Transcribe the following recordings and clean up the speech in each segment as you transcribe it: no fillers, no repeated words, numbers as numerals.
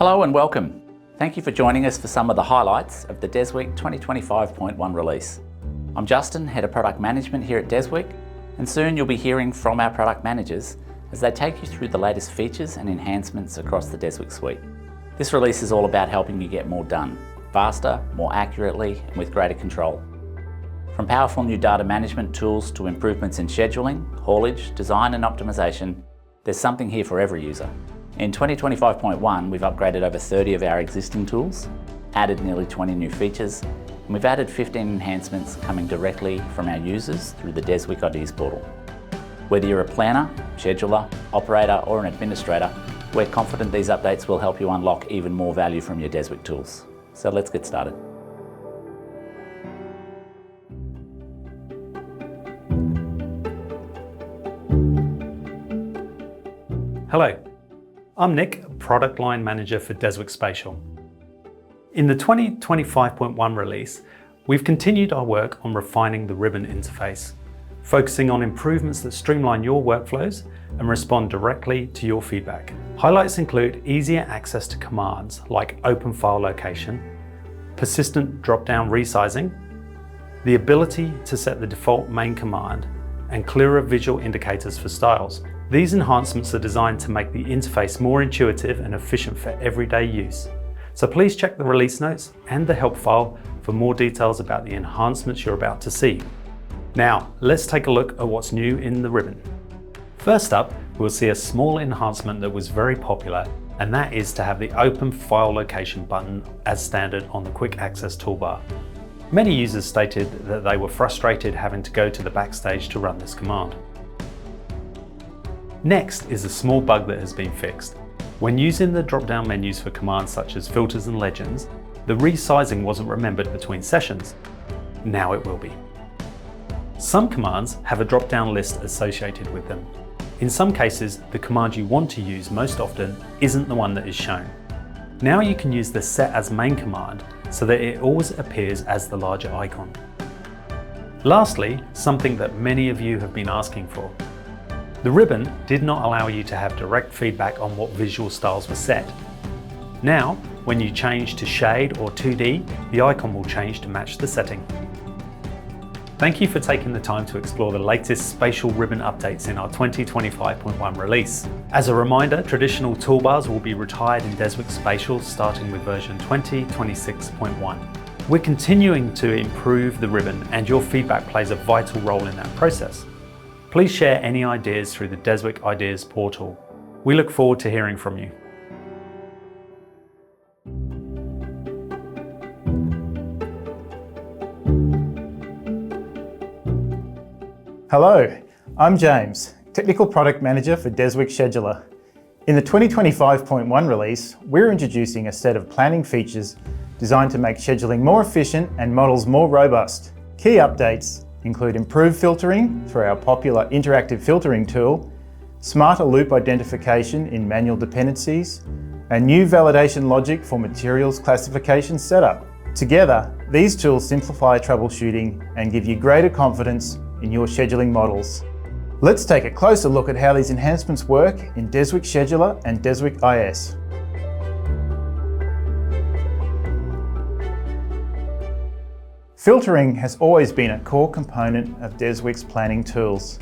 Hello and welcome. Thank you for joining us for some of the highlights of the Deswik 2025.1 release. I'm Justin, Head of Product Management here at Deswik, and soon you'll be hearing from our product managers as they take you through the latest features and enhancements across the Deswik suite. This release is all about helping you get more done, faster, more accurately, and with greater control. From powerful new data management tools to improvements in scheduling, haulage, design and optimization, there's something here for every user. In 2025.1, we've upgraded over 30 of our existing tools, added nearly 20 new features, and we've added 15 enhancements coming directly from our users through the Deswik Ideas portal. Whether you're a planner, scheduler, operator, or an administrator, we're confident these updates will help you unlock even more value from your Deswik tools. So let's get started. Hello, I'm Nick, Product Line Manager for Deswik Spatial. In the 2025.1 release, we've continued our work on refining the ribbon interface, focusing on improvements that streamline your workflows and respond directly to your feedback. Highlights include easier access to commands like open file location, persistent drop-down resizing, the ability to set the default main command, and clearer visual indicators for styles. These enhancements are designed to make the interface more intuitive and efficient for everyday use. So please check the release notes and the help file for more details about the enhancements you're about to see. Now, let's take a look at what's new in the ribbon. First up, we'll see a small enhancement that was very popular, and that is to have the open file location button as standard on the quick access toolbar. Many users stated that they were frustrated having to go to the backstage to run this command. Next is a small bug that has been fixed. When using the drop-down menus for commands such as filters and legends, the resizing wasn't remembered between sessions. Now it will be. Some commands have a drop-down list associated with them. In some cases, the command you want to use most often isn't the one that is shown. Now you can use the Set as Main command so that it always appears as the larger icon. Lastly, something that many of you have been asking for. The ribbon did not allow you to have direct feedback on what visual styles were set. Now, when you change to shade or 2D, the icon will change to match the setting. Thank you for taking the time to explore the latest spatial ribbon updates in our 2025.1 release. As a reminder, traditional toolbars will be retired in Deswik Spatial starting with version 2026.1. We're continuing to improve the ribbon, and your feedback plays a vital role in that process. Please share any ideas through the Deswik Ideas portal. We look forward to hearing from you. Hello, I'm James, Technical Product Manager for Deswik Scheduler. In the 2025.1 release, we're introducing a set of planning features designed to make scheduling more efficient and models more robust. Key updates include improved filtering through our popular interactive filtering tool, smarter loop identification in manual dependencies, and new validation logic for materials classification setup. Together, these tools simplify troubleshooting and give you greater confidence in your scheduling models. Let's take a closer look at how these enhancements work in Deswik Scheduler and Deswik IS. Filtering has always been a core component of Deswik's planning tools.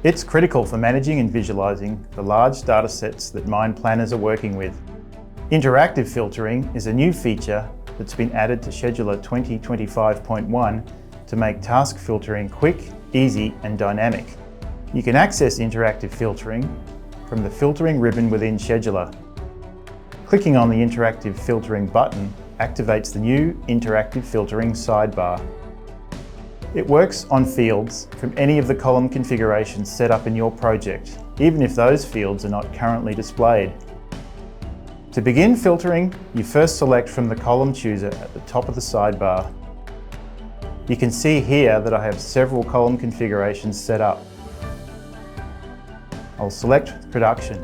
It's critical for managing and visualizing the large data sets that mine planners are working with. Interactive filtering is a new feature that's been added to Scheduler 2025.1 to make task filtering quick, easy, and dynamic. You can access interactive filtering from the filtering ribbon within Scheduler. Clicking on the interactive filtering button activates the new interactive filtering sidebar. It works on fields from any of the column configurations set up in your project, even if those fields are not currently displayed. To begin filtering, you first select from the column chooser at the top of the sidebar. You can see here that I have several column configurations set up. I'll select Production.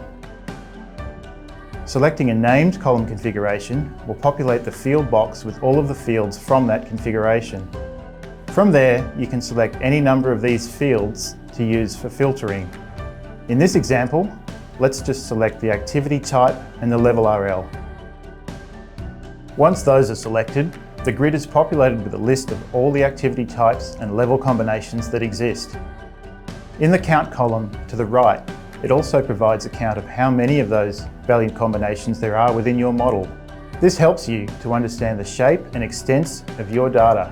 Selecting a named column configuration will populate the field box with all of the fields from that configuration. From there, you can select any number of these fields to use for filtering. In this example, let's just select the activity type and the level RL. Once those are selected, the grid is populated with a list of all the activity types and level combinations that exist. In the count column to the right, it also provides a count of how many of those value combinations there are within your model. This helps you to understand the shape and extents of your data.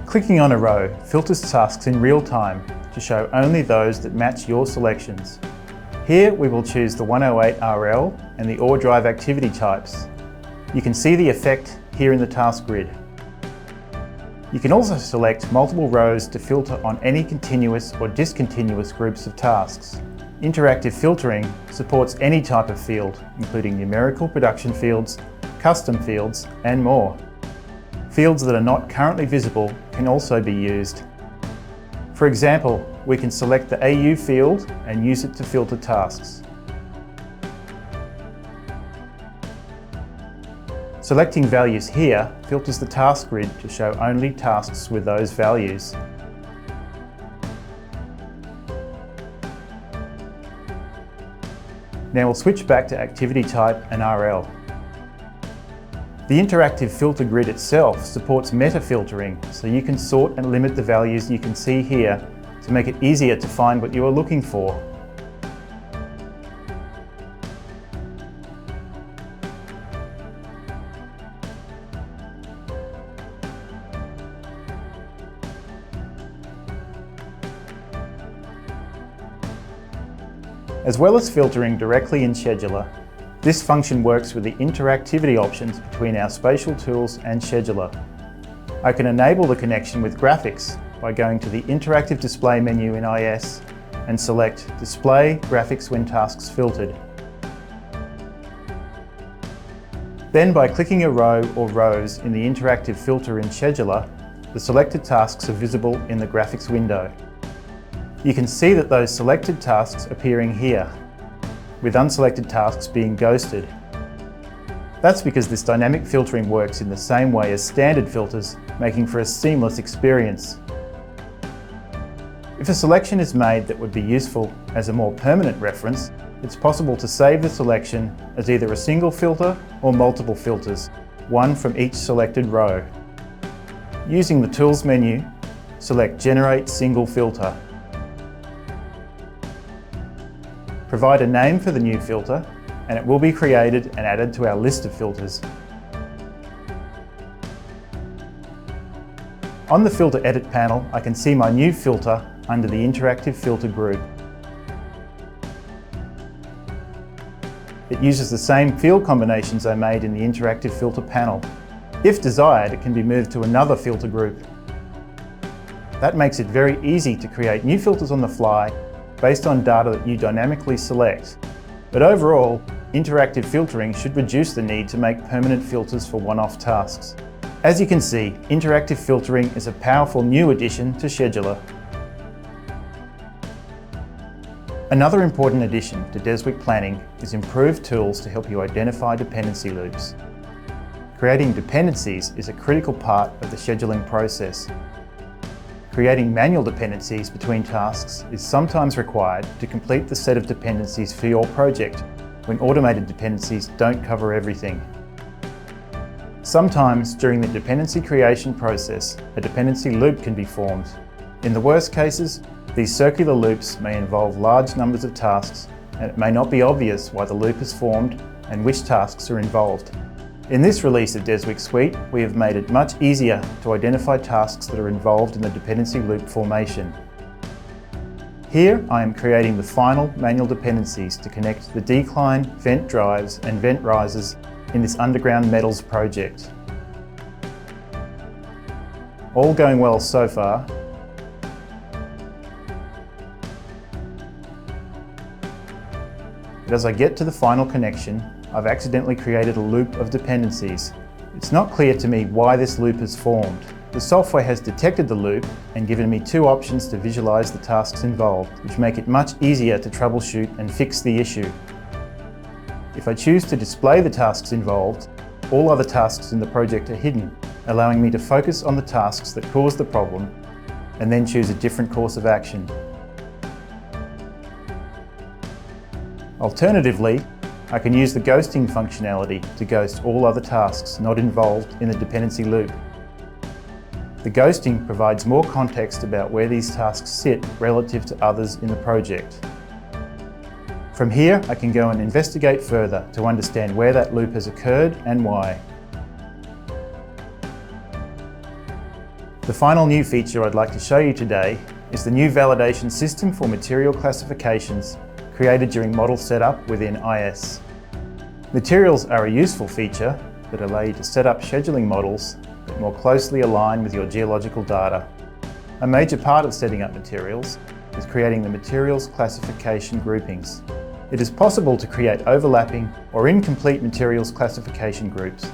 Clicking on a row filters tasks in real time to show only those that match your selections. Here we will choose the 108RL and the ore drive activity types. You can see the effect here in the task grid. You can also select multiple rows to filter on any continuous or discontinuous groups of tasks. Interactive filtering supports any type of field, including numerical production fields, custom fields, and more. Fields that are not currently visible can also be used. For example, we can select the AU field and use it to filter tasks. Selecting values here filters the task grid to show only tasks with those values. Now we'll switch back to activity type and RL. The interactive filter grid itself supports meta filtering, so you can sort and limit the values you can see here to make it easier to find what you are looking for. As well as filtering directly in Scheduler, this function works with the interactivity options between our spatial tools and Scheduler. I can enable the connection with graphics by going to the Interactive Display menu in IS and select Display Graphics when tasks filtered. Then by clicking a row or rows in the interactive filter in Scheduler, the selected tasks are visible in the graphics window. You can see that those selected tasks appearing here, with unselected tasks being ghosted. That's because this dynamic filtering works in the same way as standard filters, making for a seamless experience. If a selection is made that would be useful as a more permanent reference, it's possible to save the selection as either a single filter or multiple filters, one from each selected row. Using the Tools menu, select Generate Single Filter. Provide a name for the new filter, and it will be created and added to our list of filters. On the Filter Edit panel, I can see my new filter under the Interactive Filter group. It uses the same field combinations I made in the Interactive Filter panel. If desired, it can be moved to another filter group. That makes it very easy to create new filters on the fly based on data that you dynamically select. But overall, interactive filtering should reduce the need to make permanent filters for one-off tasks. As you can see, interactive filtering is a powerful new addition to Scheduler. Another important addition to Deswik Planning is improved tools to help you identify dependency loops. Creating dependencies is a critical part of the scheduling process. Creating manual dependencies between tasks is sometimes required to complete the set of dependencies for your project when automated dependencies don't cover everything. Sometimes during the dependency creation process, a dependency loop can be formed. In the worst cases, these circular loops may involve large numbers of tasks, and it may not be obvious why the loop is formed and which tasks are involved. In this release of Deswik.Suite, we have made it much easier to identify tasks that are involved in the dependency loop formation. Here I am creating the final manual dependencies to connect the decline, vent drives and vent risers in this underground metals project. All going well so far. But as I get to the final connection, I've accidentally created a loop of dependencies. It's not clear to me why this loop is formed. The software has detected the loop and given me two options to visualize the tasks involved, which make it much easier to troubleshoot and fix the issue. If I choose to display the tasks involved, all other tasks in the project are hidden, allowing me to focus on the tasks that caused the problem and then choose a different course of action. Alternatively, I can use the ghosting functionality to ghost all other tasks not involved in the dependency loop. The ghosting provides more context about where these tasks sit relative to others in the project. From here, I can go and investigate further to understand where that loop has occurred and why. The final new feature I'd like to show you today is the new validation system for material classifications created during model setup within IS. Materials are a useful feature that allow you to set up scheduling models that more closely align with your geological data. A major part of setting up materials is creating the materials classification groupings. It is possible to create overlapping or incomplete materials classification groups,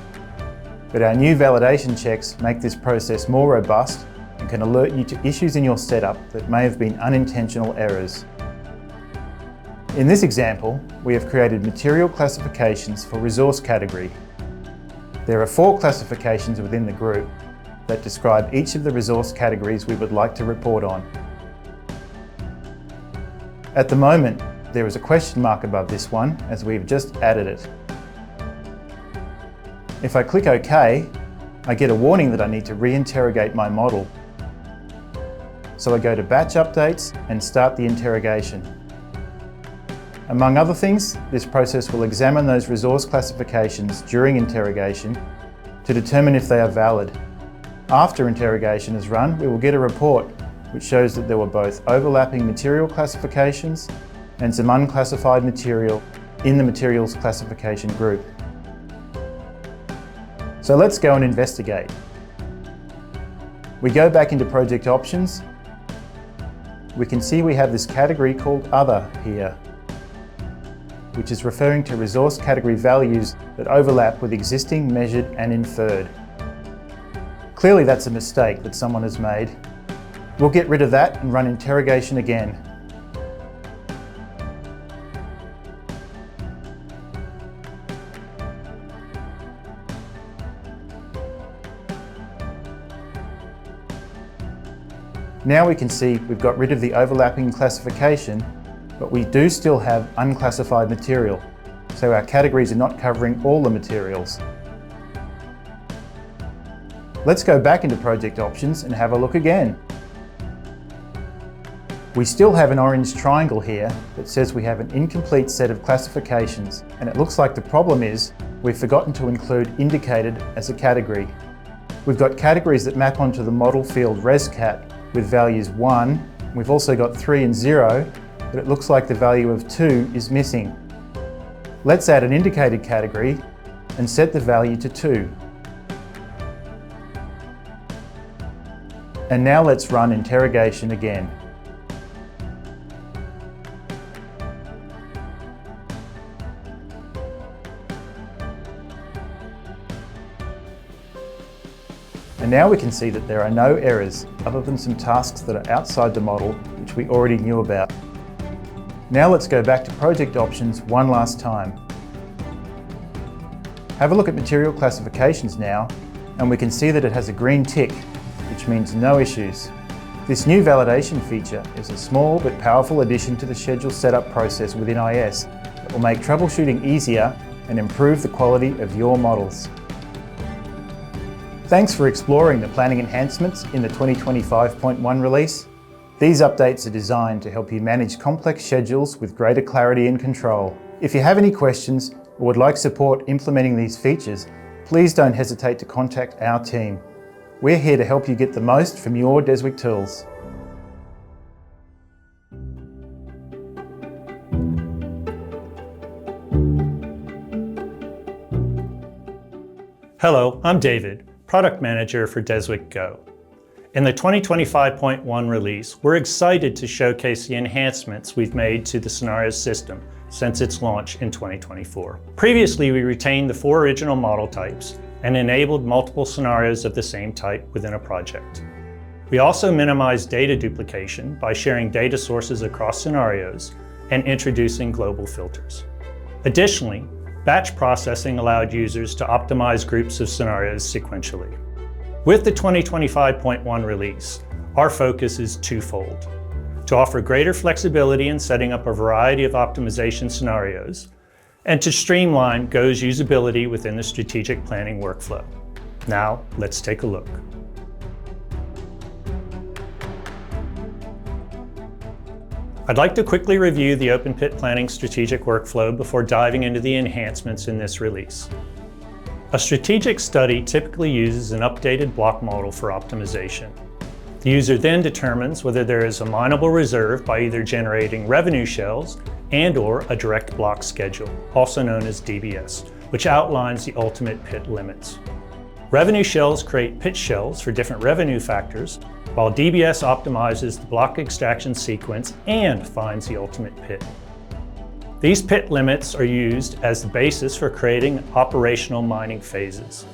but our new validation checks make this process more robust and can alert you to issues in your setup that may have been unintentional errors. In this example, we have created material classifications for resource category. There are 4 classifications within the group that describe each of the resource categories we would like to report on. At the moment, there is a question mark above this one as we've just added it. If I click OK, I get a warning that I need to re-interrogate my model. So I go to Batch Updates and start the interrogation. Among other things, this process will examine those resource classifications during interrogation to determine if they are valid. After interrogation is run, we will get a report which shows that there were both overlapping material classifications and some unclassified material in the materials classification group. So let's go and investigate. We go back into project options. We can see we have this category called Other here, which is referring to resource category values that overlap with existing, measured and inferred. Clearly that's a mistake that someone has made. We'll get rid of that and run interrogation again. Now we can see we've got rid of the overlapping classification, but we do still have unclassified material, so our categories are not covering all the materials. Let's go back into project options and have a look again. We still have an orange triangle here that says we have an incomplete set of classifications, and it looks like the problem is we've forgotten to include indicated as a category. We've got categories that map onto the model field ResCat with values 1. We've also got 3 and 0, but it looks like the value of 2 is missing. Let's add an indicated category and set the value to 2. And now let's run interrogation again. And now we can see that there are no errors other than some tasks that are outside the model which we already knew about. Now let's go back to project options one last time. Have a look at material classifications now, and we can see that it has a green tick, which means no issues. This new validation feature is a small but powerful addition to the schedule setup process within IS that will make troubleshooting easier and improve the quality of your models. Thanks for exploring the planning enhancements in the 2025.1 release. These updates are designed to help you manage complex schedules with greater clarity and control. If you have any questions or would like support implementing these features, please don't hesitate to contact our team. We're here to help you get the most from your Deswik tools. Hello, I'm David, Product Manager for Deswik GO. In the 2025.1 release, we're excited to showcase the enhancements we've made to the scenarios system since its launch in 2024. Previously, we retained the 4 original model types and enabled multiple scenarios of the same type within a project. We also minimized data duplication by sharing data sources across scenarios and introducing global filters. Additionally, batch processing allowed users to optimize groups of scenarios sequentially. With the 2025.1 release, our focus is twofold: to offer greater flexibility in setting up a variety of optimization scenarios, and to streamline GO's usability within the strategic planning workflow. Now, let's take a look. I'd like to quickly review the open pit planning strategic workflow before diving into the enhancements in this release. A strategic study typically uses an updated block model for optimization. The user then determines whether there is a mineable reserve by either generating revenue shells and/or a direct block schedule, also known as DBS, which outlines the ultimate pit limits. Revenue shells create pit shells for different revenue factors, while DBS optimizes the block extraction sequence and finds the ultimate pit. These pit limits are used as the basis for creating operational mining phases.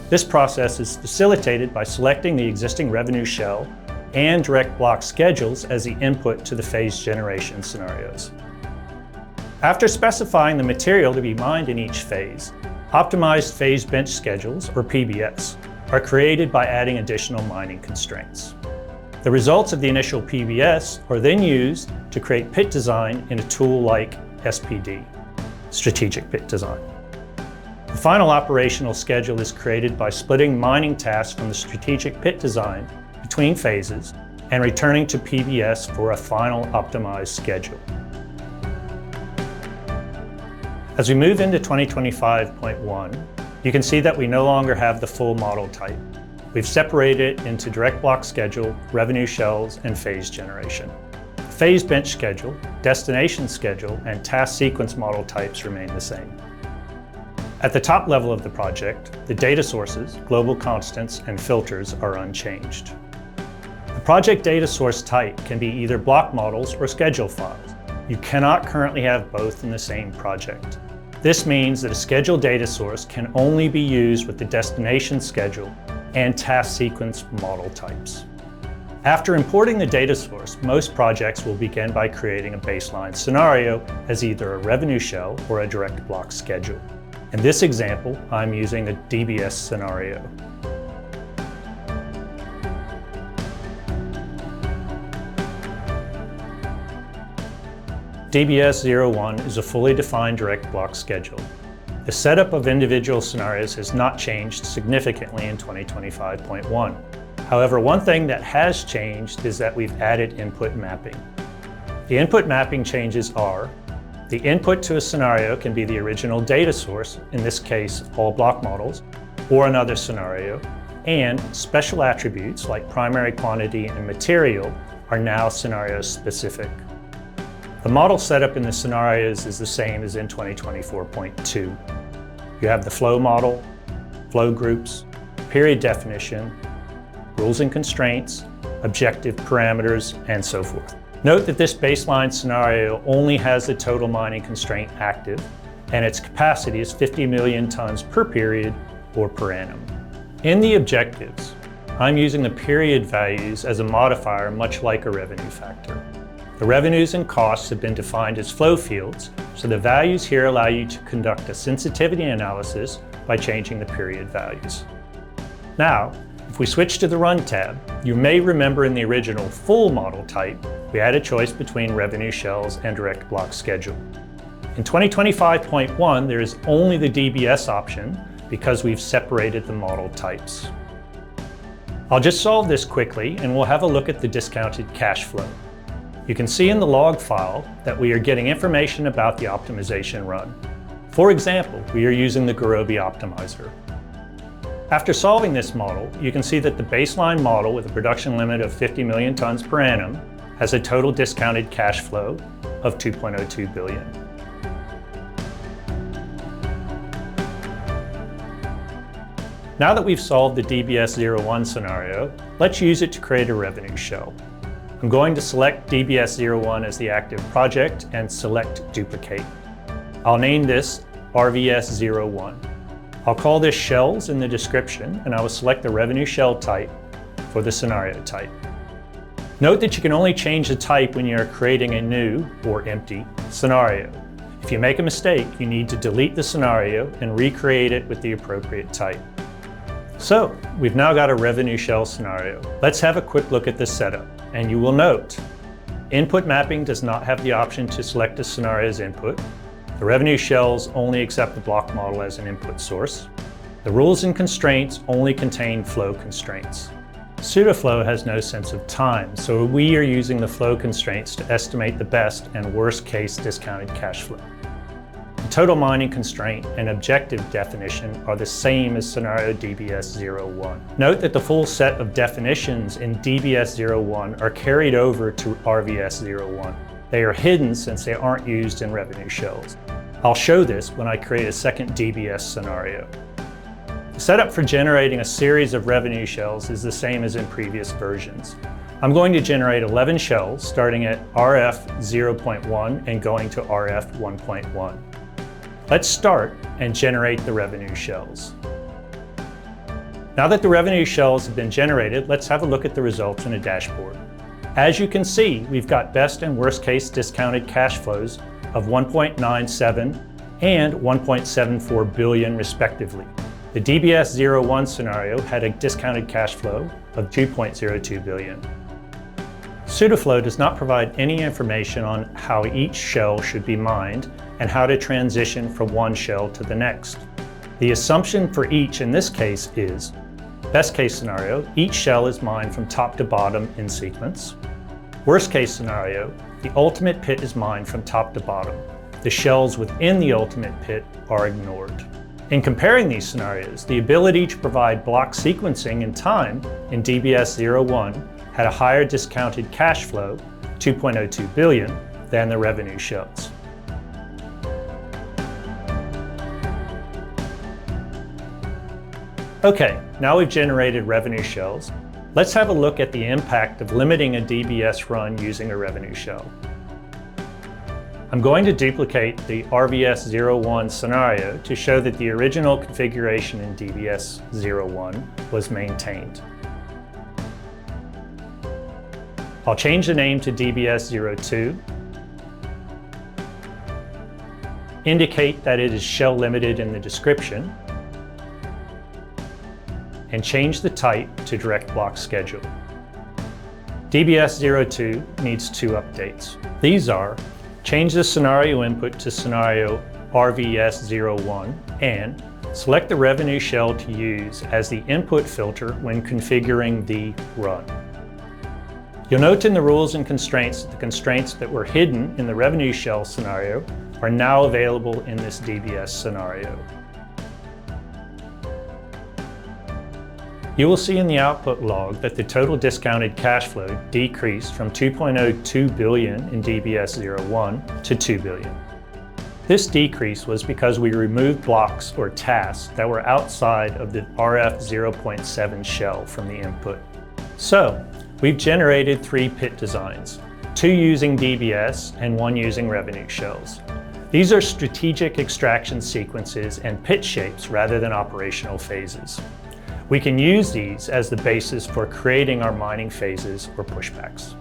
This process is facilitated by selecting the existing revenue shell and direct block schedules as the input to the phase generation scenarios. After specifying the material to be mined in each phase, optimized phase bench schedules, or PBS, are created by adding additional mining constraints. The results of the initial PBS are then used to create pit design in a tool like SPD, Strategic Pit Design. The final operational schedule is created by splitting mining tasks from the strategic pit design between phases and returning to PBS for a final optimized schedule. As we move into 2025.1, you can see that we no longer have the full model type. We've separated it into direct block schedule, revenue shells, and phase generation. The phase bench schedule, destination schedule, and task sequence model types remain the same. At the top level of the project, the data sources, global constants, and filters are unchanged. The project data source type can be either block models or schedule files. You cannot currently have both in the same project. This means that a schedule data source can only be used with the destination schedule and task sequence model types. After importing the data source, most projects will begin by creating a baseline scenario as either a revenue shell or a direct block schedule. In this example, I'm using a DBS scenario. DBS 01 is a fully defined direct block schedule. The setup of individual scenarios has not changed significantly in 2025.1. However, one thing that has changed is that we've added input mapping. The input mapping changes are: the input to a scenario can be the original data source, in this case all block models, or another scenario, and special attributes like primary quantity and material are now scenario specific. The model setup in the scenarios is the same as in 2024.2. You have the flow model, flow groups, period definition, rules and constraints, objective parameters, and so forth. Note that this baseline scenario only has the total mining constraint active, and its capacity is 50 million tons per period or per annum. In the objectives, I'm using the period values as a modifier, much like a revenue factor. The revenues and costs have been defined as flow fields, so the values here allow you to conduct a sensitivity analysis by changing the period values. Now, if we switch to the Run tab, you may remember in the original full model type, we had a choice between revenue shells and direct block schedule. In 2025.1, there is only the DBS option because we've separated the model types. I'll just solve this quickly and we'll have a look at the discounted cash flow. You can see in the log file that we are getting information about the optimization run. For example, we are using the Gurobi optimizer. After solving this model, you can see that the baseline model with a production limit of 50 million tons per annum has a total discounted cash flow of 2.02 billion. Now that we've solved the DBS 01 scenario, let's use it to create a revenue shell. I'm going to select DBS 01 as the active project and select Duplicate. I'll name this RVS 01. I'll call this Shells in the description, and I will select the revenue shell type for the scenario type. Note that you can only change the type when you are creating a new, or empty, scenario. If you make a mistake, you need to delete the scenario and recreate it with the appropriate type. So, we've now got a revenue shell scenario. Let's have a quick look at this setup. And you will note, input mapping does not have the option to select a scenario's input. The revenue shells only accept the block model as an input source. The rules and constraints only contain flow constraints. Pseudoflow has no sense of time, so we are using the flow constraints to estimate the best and worst case discounted cash flow. The total mining constraint and objective definition are the same as scenario DBS01. Note that the full set of definitions in DBS01 are carried over to RVS01. They are hidden since they aren't used in revenue shells. I'll show this when I create a second DBS scenario. The setup for generating a series of revenue shells is the same as in previous versions. I'm going to generate 11 shells starting at RF 0.1 and going to RF 1.1. Let's start and generate the revenue shells. Now that the revenue shells have been generated, let's have a look at the results in a dashboard. As you can see, we've got best and worst case discounted cash flows of 1.97 and 1.74 billion respectively. The DBS01 scenario had a discounted cash flow of 2.02 billion. Pseudoflow does not provide any information on how each shell should be mined and how to transition from one shell to the next. The assumption for each in this case is, best case scenario, each shell is mined from top to bottom in sequence. Worst case scenario, the ultimate pit is mined from top to bottom. The shells within the ultimate pit are ignored. In comparing these scenarios, the ability to provide block sequencing in time in DBS01 had a higher discounted cash flow, 2.02 billion, than the revenue shells. Okay, now we've generated revenue shells. Let's have a look at the impact of limiting a DBS run using a revenue shell. I'm going to duplicate the RVS01 scenario to show that the original configuration in DBS01 was maintained. I'll change the name to DBS02, indicate that it is shell limited in the description, and change the type to direct block schedule. DBS02 needs two updates. These are: change the scenario input to scenario RVS01 and select the revenue shell to use as the input filter when configuring the run. You'll note in the rules and constraints that the constraints that were hidden in the revenue shell scenario are now available in this DBS scenario. You will see in the output log that the total discounted cash flow decreased from 2.02 billion in DBS01 to 2 billion. This decrease was because we removed blocks or tasks that were outside of the RF 0.7 shell from the input. So, we've generated 3 pit designs, 2 using DBS and 1 using revenue shells. These are strategic extraction sequences and pit shapes rather than operational phases. We can use these as the basis for creating our mining phases or pushbacks.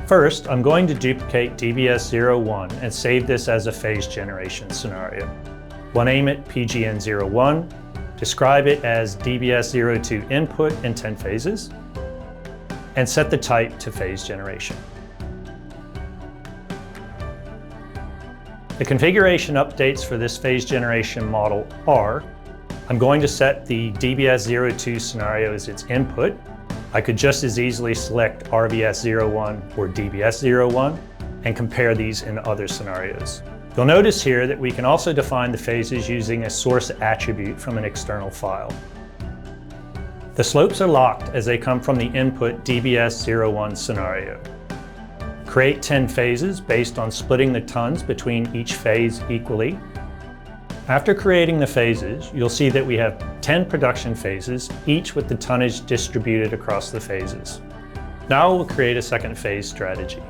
First, I'm going to duplicate DBS01 and save this as a phase generation scenario. We'll name it PGN01, describe it as DBS02 input in 10 phases, and set the type to phase generation. The configuration updates for this phase generation model are: I'm going to set the DBS02 scenario as its input. I could just as easily select RVS01 or DBS01 and compare these in other scenarios. You'll notice here that we can also define the phases using a source attribute from an external file. The slopes are locked as they come from the input DBS01 scenario. Create 10 phases based on splitting the tons between each phase equally. After creating the phases, you'll see that we have 10 production phases, each with the tonnage distributed across the phases. Now we'll create a second phase strategy.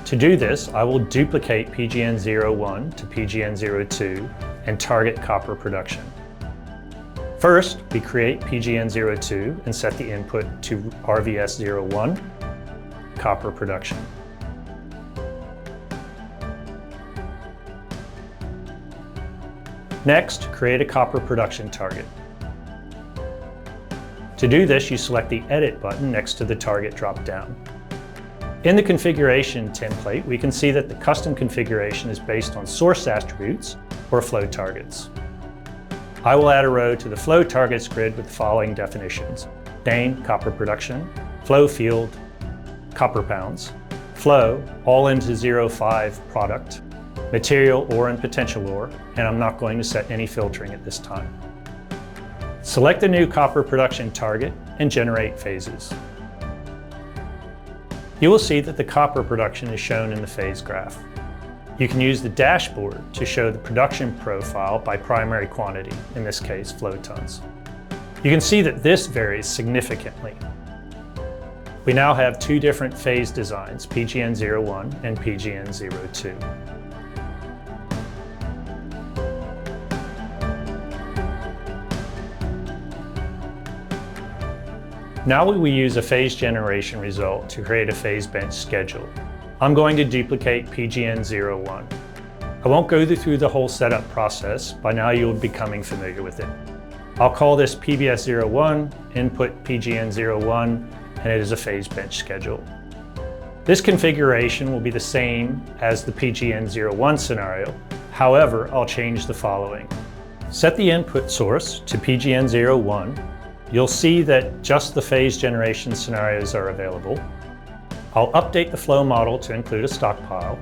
To do this, I will duplicate PGN01 to PGN02 and target copper production. First, we create PGN02 and set the input to RVS01, copper production. Next, create a copper production target. To do this, you select the Edit button next to the Target drop-down. In the configuration template, we can see that the custom configuration is based on source attributes or flow targets. I will add a row to the flow targets grid with the following definitions: name, copper production; flow field, copper pounds; flow, all into 0.5 product; material, ore and potential ore, and I'm not going to set any filtering at this time. Select the new copper production target and generate phases. You will see that the copper production is shown in the phase graph. You can use the dashboard to show the production profile by primary quantity, in this case, flow tons. You can see that this varies significantly. We now have two different phase designs, PGN01 and PGN02. Now we will use a phase generation result to create a phase bench schedule. I'm going to duplicate PGN01. I won't go through the whole setup process. By now you'll be becoming familiar with it. I'll call this PBS01, input PGN01, and it is a phase bench schedule. This configuration will be the same as the PGN01 scenario. However, I'll change the following. Set the input source to PGN01. You'll see that just the phase generation scenarios are available. I'll update the flow model to include a stockpile,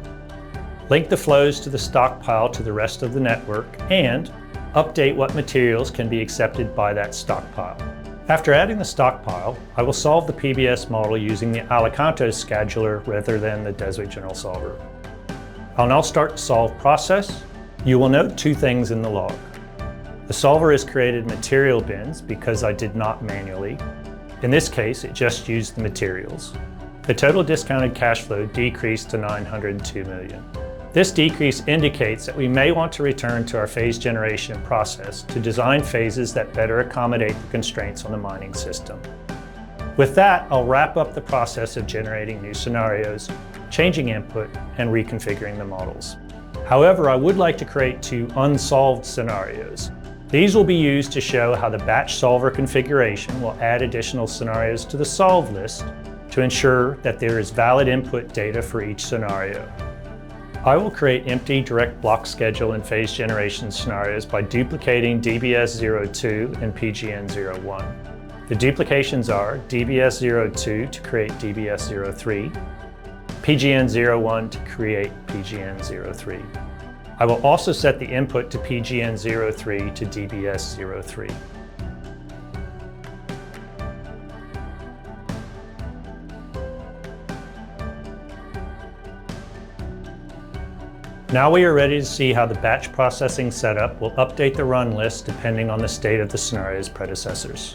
link the flows to the stockpile to the rest of the network, and update what materials can be accepted by that stockpile. After adding the stockpile, I will solve the PBS model using the Alicanto scheduler rather than the Deswik General Solver. I'll now start the solve process. You will note two things in the log. The solver has created material bins because I did not manually. In this case, it just used the materials. The total discounted cash flow decreased to 902 million. This decrease indicates that we may want to return to our phase generation process to design phases that better accommodate the constraints on the mining system. With that, I'll wrap up the process of generating new scenarios, changing input, and reconfiguring the models. However, I would like to create two unsolved scenarios. These will be used to show how the batch solver configuration will add additional scenarios to the solve list to ensure that there is valid input data for each scenario. I will create empty direct block schedule and phase generation scenarios by duplicating DBS02 and PGN01. The duplications are DBS02 to create DBS03, PGN01 to create PGN03. I will also set the input to PGN03 to DBS03. Now we are ready to see how the batch processing setup will update the run list depending on the state of the scenario's predecessors.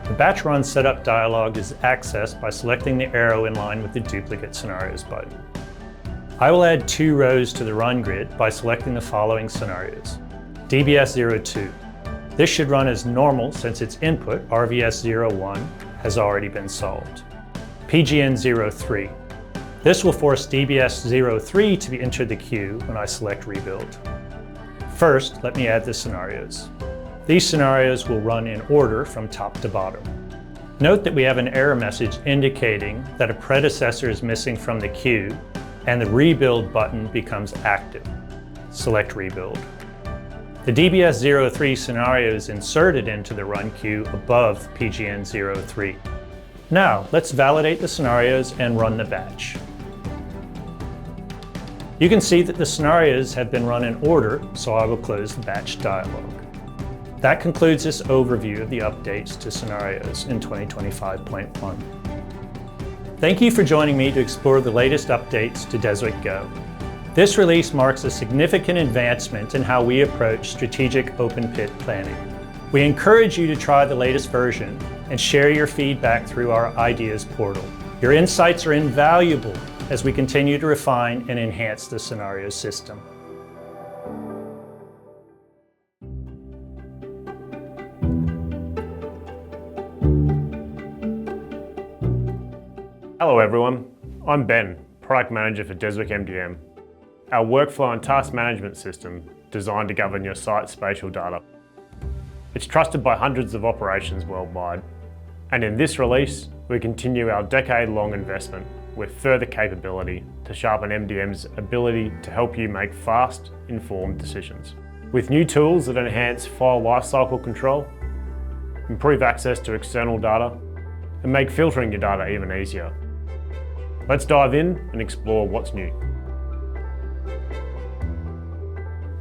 The batch run setup dialog is accessed by selecting the arrow in line with the duplicate scenarios button. I will add two rows to the run grid by selecting the following scenarios. DBS02. This should run as normal since its input, RVS01, has already been solved. PGN03. This will force DBS03 to be entered the queue when I select Rebuild. First, let me add the scenarios. These scenarios will run in order from top to bottom. Note that we have an error message indicating that a predecessor is missing from the queue and the Rebuild button becomes active. Select Rebuild. The DBS03 scenario is inserted into the run queue above PGN03. Now, let's validate the scenarios and run the batch. You can see that the scenarios have been run in order, so I will close the batch dialog. That concludes this overview of the updates to scenarios in 2025.1. Thank you for joining me to explore the latest updates to Deswik GO. This release marks a significant advancement in how we approach strategic open pit planning. We encourage you to try the latest version and share your feedback through our Ideas portal. Your insights are invaluable as we continue to refine and enhance the scenario system. Hello everyone, I'm Ben, Product Manager for Deswik MDM, our workflow and task management system designed to govern your site's spatial data. It's trusted by hundreds of operations worldwide. And in this release, we continue our decade-long investment with further capability to sharpen MDM's ability to help you make fast, informed decisions. With new tools that enhance file lifecycle control, improve access to external data, and make filtering your data even easier. Let's dive in and explore what's new.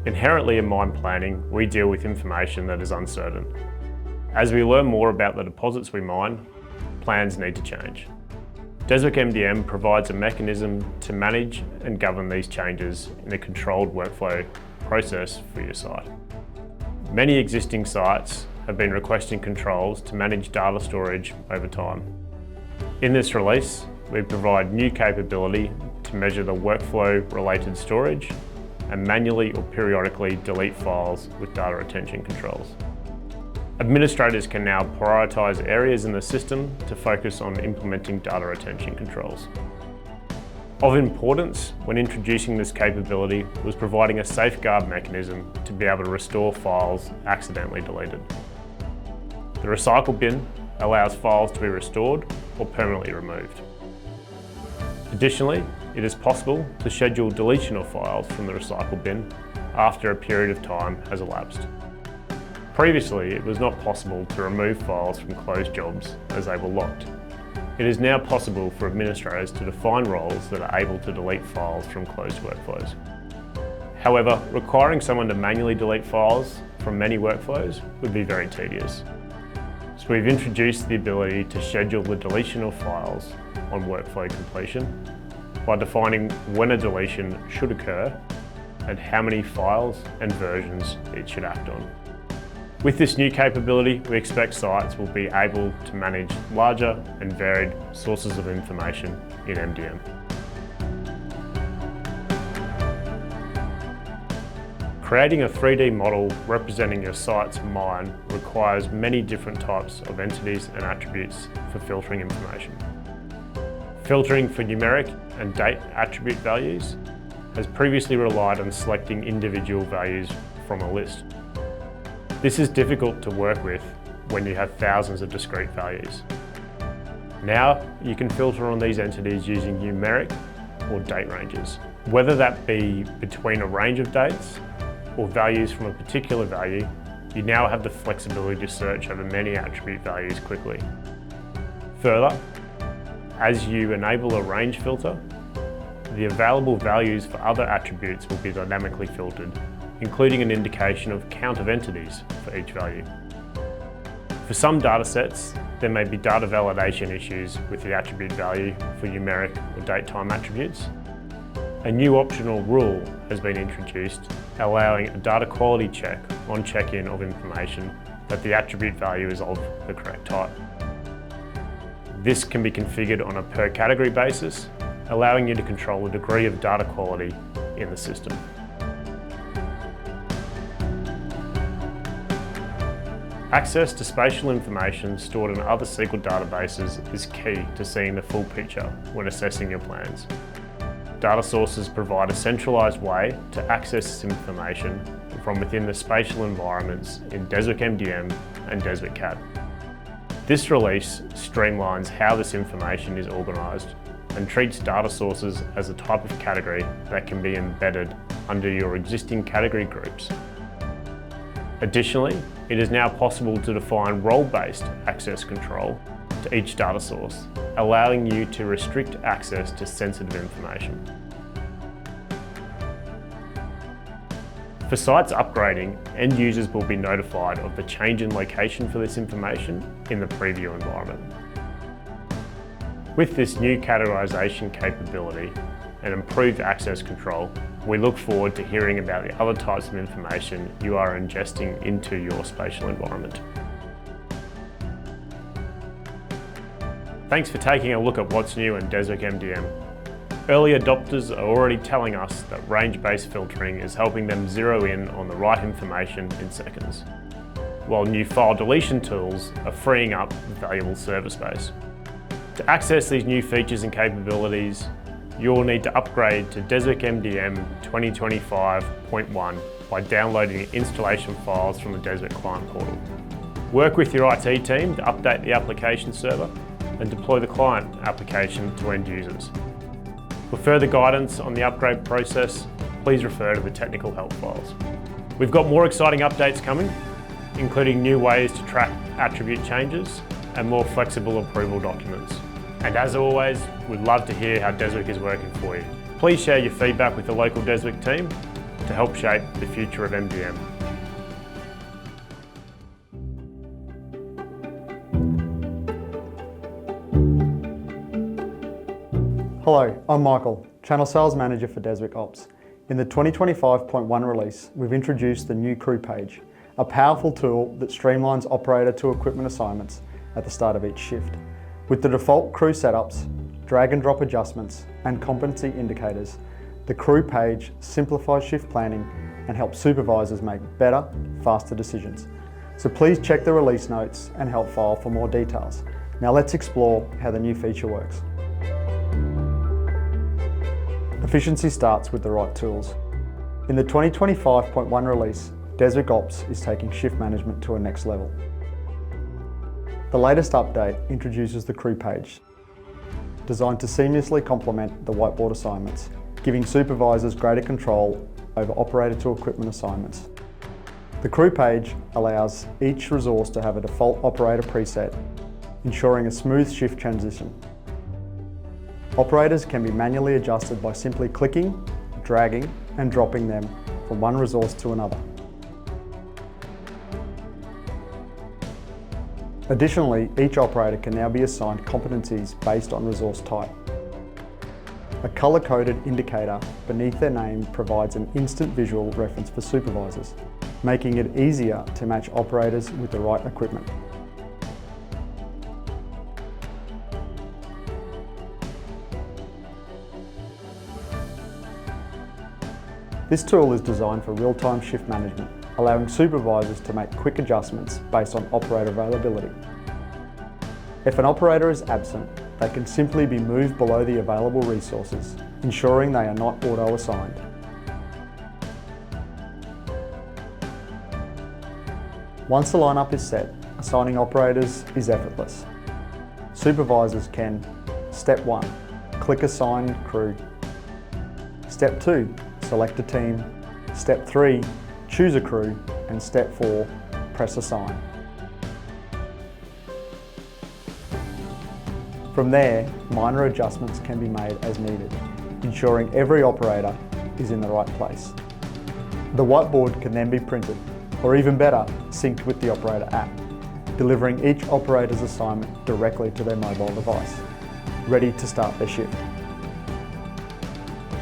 Inherently in mine planning, we deal with information that is uncertain. As we learn more about the deposits we mine, plans need to change. Deswik MDM provides a mechanism to manage and govern these changes in a controlled workflow process for your site. Many existing sites have been requesting controls to manage data storage over time. In this release, we provide new capability to measure the workflow-related storage and manually or periodically delete files with data retention controls. Administrators can now prioritise areas in the system to focus on implementing data retention controls. Of importance when introducing this capability was providing a safeguard mechanism to be able to restore files accidentally deleted. The recycle bin allows files to be restored or permanently removed. Additionally, it is possible to schedule deletion of files from the recycle bin after a period of time has elapsed. Previously, it was not possible to remove files from closed jobs as they were locked. It is now possible for administrators to define roles that are able to delete files from closed workflows. However, requiring someone to manually delete files from many workflows would be very tedious. So we've introduced the ability to schedule the deletion of files on workflow completion by defining when a deletion should occur and how many files and versions it should act on. With this new capability, we expect sites will be able to manage larger and varied sources of information in MDM. Creating a 3D model representing your site's mine requires many different types of entities and attributes for filtering information. Filtering for numeric and date attribute values has previously relied on selecting individual values from a list. This is difficult to work with when you have thousands of discrete values. Now you can filter on these entities using numeric or date ranges. Whether that be between a range of dates or values from a particular value, you now have the flexibility to search over many attribute values quickly. Further, as you enable a range filter, the available values for other attributes will be dynamically filtered, including an indication of count of entities for each value. For some datasets, there may be data validation issues with the attribute value for numeric or date time attributes. A new optional rule has been introduced, allowing a data quality check on check-in of information that the attribute value is of the correct type. This can be configured on a per category basis, allowing you to control the degree of data quality in the system. Access to spatial information stored in other SQL databases is key to seeing the full picture when assessing your plans. Data sources provide a centralised way to access this information from within the spatial environments in Deswik MDM and Deswik CAD. This release streamlines how this information is organised and treats data sources as a type of category that can be embedded under your existing category groups. Additionally, it is now possible to define role-based access control to each data source, allowing you to restrict access to sensitive information. For sites upgrading, end users will be notified of the change in location for this information in the preview environment. With this new categorization capability and improved access control, we look forward to hearing about the other types of information you are ingesting into your spatial environment. Thanks for taking a look at what's new in Deswik MDM. Early adopters are already telling us that range-based filtering is helping them zero in on the right information in seconds, while new file deletion tools are freeing up valuable server space. To access these new features and capabilities, you will need to upgrade to Deswik MDM 2025.1 by downloading the installation files from the Deswik client portal. Work with your IT team to update the application server and deploy the client application to end users. For further guidance on the upgrade process, please refer to the technical help files. We've got more exciting updates coming, including new ways to track attribute changes and more flexible approval documents. And as always, we'd love to hear how Deswik is working for you. Please share your feedback with the local Deswik team to help shape the future of MDM. Hello, I'm Michael, Channel Sales Manager for Deswik Ops. In the 2025.1 release, we've introduced the new crew page, a powerful tool that streamlines operator to equipment assignments at the start of each shift. With the default crew setups, drag and drop adjustments, and competency indicators, the crew page simplifies shift planning and helps supervisors make better, faster decisions. So please check the release notes and help file for more details. Now let's explore how the new feature works. Efficiency starts with the right tools. In the 2025.1 release, Deswik Ops is taking shift management to a next level. The latest update introduces the crew page, designed to seamlessly complement the whiteboard assignments, giving supervisors greater control over operator to equipment assignments. The crew page allows each resource to have a default operator preset, ensuring a smooth shift transition. Operators can be manually adjusted by simply clicking, dragging, and dropping them from one resource to another. Additionally, each operator can now be assigned competencies based on resource type. A colour-coded indicator beneath their name provides an instant visual reference for supervisors, making it easier to match operators with the right equipment. This tool is designed for real-time shift management, allowing supervisors to make quick adjustments based on operator availability. If an operator is absent, they can simply be moved below the available resources, ensuring they are not auto-assigned. Once the lineup is set, assigning operators is effortless. Supervisors can: Step 1, click Assign Crew. Step 2, select a team. Step 3, choose a crew. And Step 4, press Assign. From there, minor adjustments can be made as needed, ensuring every operator is in the right place. The whiteboard can then be printed, or even better, synced with the operator app, delivering each operator's assignment directly to their mobile device, ready to start their shift.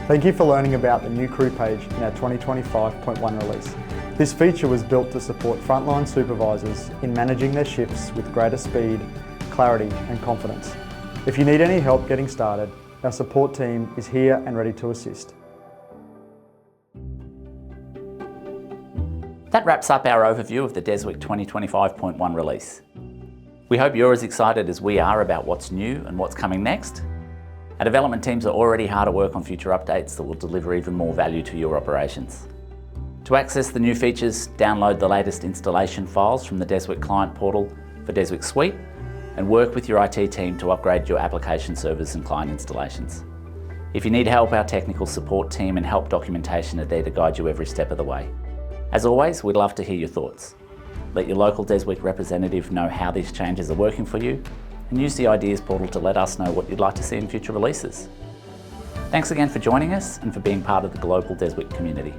Thank you for learning about the new crew page in our 2025.1 release. This feature was built to support frontline supervisors in managing their shifts with greater speed, clarity, and confidence. If you need any help getting started, our support team is here and ready to assist. That wraps up our overview of the Deswik 2025.1 release. We hope you're as excited as we are about what's new and what's coming next. Our development teams are already hard at work on future updates that will deliver even more value to your operations. To access the new features, download the latest installation files from the Deswik client portal for Deswik.Suite and work with your IT team to upgrade your application servers and client installations. If you need help, our technical support team and help documentation are there to guide you every step of the way. As always, we'd love to hear your thoughts. Let your local Deswik representative know how these changes are working for you, and use the ideas portal to let us know what you'd like to see in future releases. Thanks again for joining us and for being part of the global Deswik community.